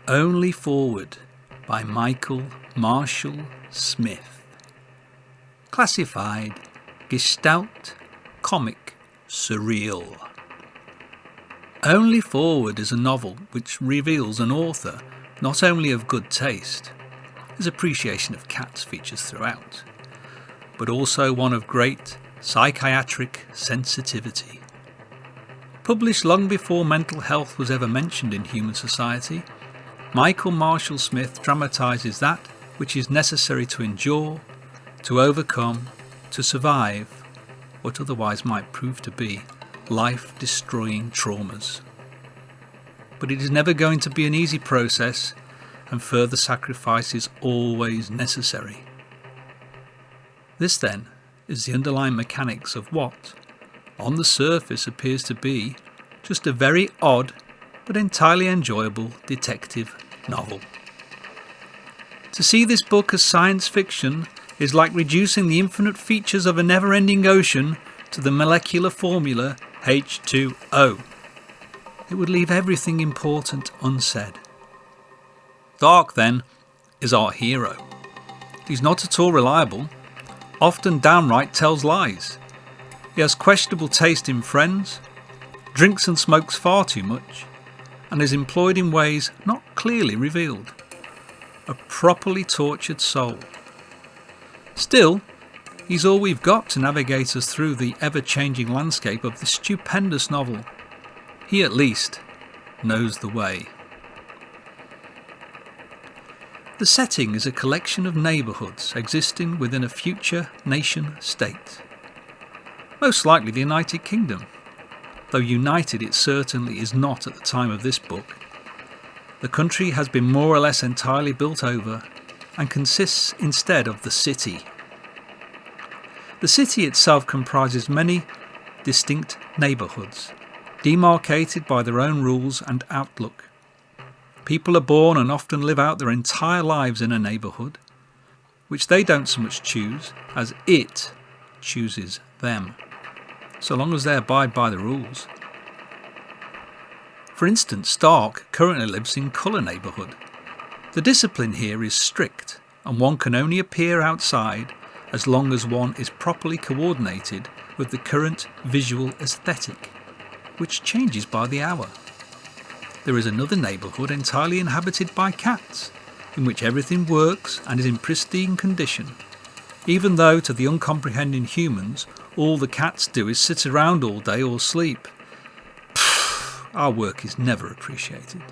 Only Forward by Michael Marshall Smith. Classified Gestalt, Comic, Surreal. Only Forward is a novel which reveals an author not only of good taste, his appreciation of cats features throughout, but also one of great psychiatric sensitivity. Published long before mental health was ever mentioned in human society, Michael Marshall Smith dramatises that which is necessary to endure, to overcome, to survive what otherwise might prove to be life-destroying traumas. But it is never going to be an easy process, and further sacrifice is always necessary. This then is the underlying mechanics of what, on the surface, appears to be just a very odd but entirely enjoyable detective novel. To see this book as science fiction is like reducing the infinite features of a never-ending ocean to the molecular formula H2O. It would leave everything important unsaid. Stark, then, is our hero. He's not at all reliable, often downright tells lies. He has questionable taste in friends, drinks and smokes far too much, and is employed in ways not clearly revealed. A properly tortured soul. Still, he's all we've got to navigate us through the ever-changing landscape of this stupendous novel. He at least knows the way. The setting is a collection of neighbourhoods existing within a future nation-state. Most likely the United Kingdom, though united it certainly is not at the time of this book. The country has been more or less entirely built over and consists instead of the city. The city itself comprises many distinct neighbourhoods, demarcated by their own rules and outlook. People are born and often live out their entire lives in a neighbourhood, which they don't so much choose as it chooses them, so long as they abide by the rules. For instance, Stark currently lives in Colour neighbourhood. The discipline here is strict, and one can only appear outside as long as one is properly coordinated with the current visual aesthetic, which changes by the hour. There is another neighbourhood entirely inhabited by cats, in which everything works and is in pristine condition, even though to the uncomprehending humans all the cats do is sit around all day or sleep. Our work is never appreciated.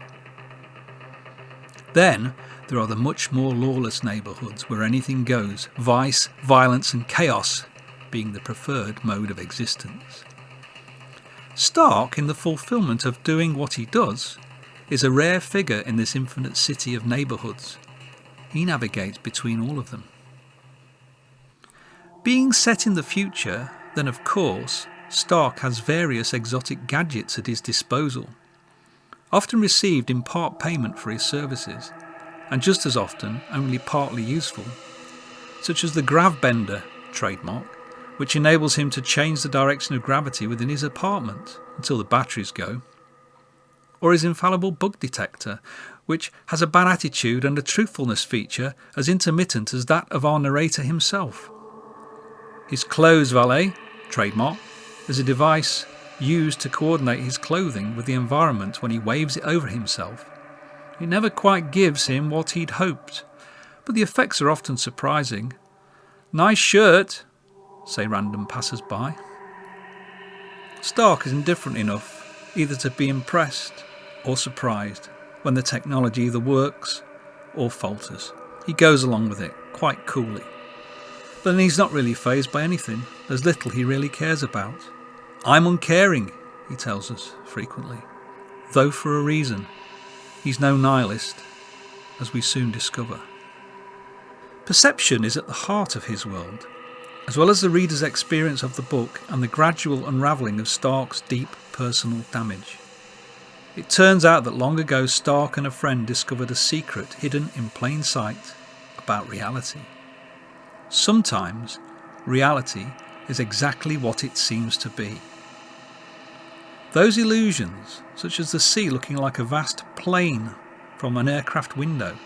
Then there are the much more lawless neighbourhoods where anything goes, vice, violence and chaos being the preferred mode of existence. Stark, in the fulfilment of doing what he does, is a rare figure in this infinite city of neighbourhoods. He navigates between all of them. Being set in the future, then of course, Stark has various exotic gadgets at his disposal, often received in part payment for his services, and just as often only partly useful, such as the Gravbender trademark, which enables him to change the direction of gravity within his apartment until the batteries go, or his infallible bug detector, which has a bad attitude and a truthfulness feature as intermittent as that of our narrator himself. His Clothes Valet trademark is a device used to coordinate his clothing with the environment when he waves it over himself. It never quite gives him what he'd hoped, but the effects are often surprising. "Nice shirt," say random passers-by. Stark is indifferent enough either to be impressed or surprised when the technology either works or falters. He goes along with it quite coolly. But then he's not really fazed by anything. There's little he really cares about. "I'm uncaring," he tells us frequently, though for a reason. He's no nihilist, as we soon discover. Perception is at the heart of his world, as well as the reader's experience of the book and the gradual unravelling of Stark's deep personal damage. It turns out that long ago Stark and a friend discovered a secret hidden in plain sight about reality. Sometimes reality is exactly what it seems to be. Those illusions, such as the sea looking like a vast plain from an aircraft window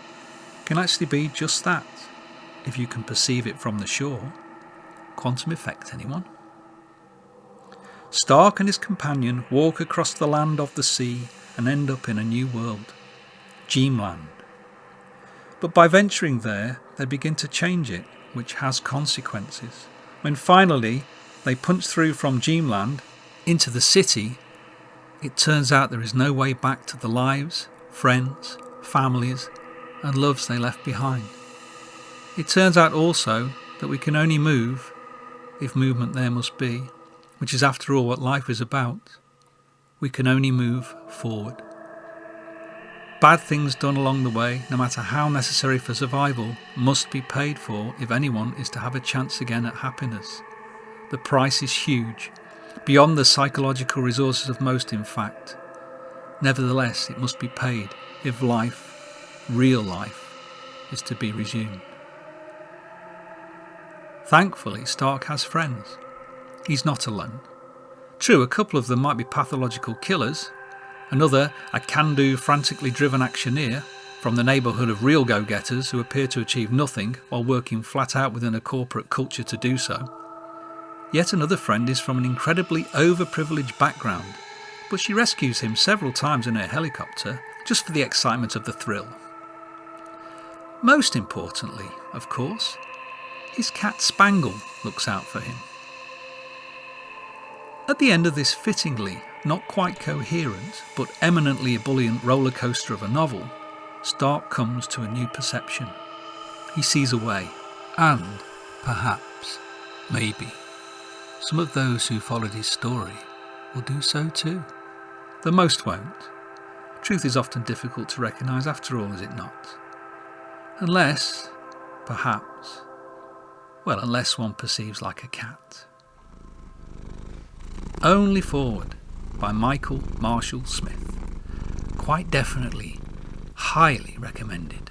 can actually be just that, if you can perceive it from the shore. Quantum effect, anyone? Stark and his companion walk across the land of the sea and end up in a new world, Dreamland. But by venturing there, they begin to change it, which has consequences. When finally they punch through from Dreamland into the city, it turns out there is no way back to the lives, friends, families, and loves they left behind. It turns out also that we can only move, if movement there must be, which is after all what life is about. We can only move forward. Bad things done along the way, no matter how necessary for survival, must be paid for if anyone is to have a chance again at happiness. The price is huge, beyond the psychological resources of most, in fact. Nevertheless, it must be paid if life, real life, is to be resumed. Thankfully, Stark has friends. He's not alone. True, a couple of them might be pathological killers. Another, a can-do, frantically driven actioneer from the neighbourhood of real go-getters who appear to achieve nothing while working flat out within a corporate culture to do so. Yet another friend is from an incredibly overprivileged background, but she rescues him several times in her helicopter just for the excitement of the thrill. Most importantly, of course, his cat Spangle looks out for him. At the end of this fittingly not quite coherent but eminently ebullient roller coaster of a novel, Stark comes to a new perception. He sees a way, and perhaps, maybe, some of those who followed his story will do so too. Though most won't. Truth is often difficult to recognise after all, is it not? Unless, perhaps, unless one perceives like a cat. Only Forward by Michael Marshall Smith. Quite definitely, highly recommended.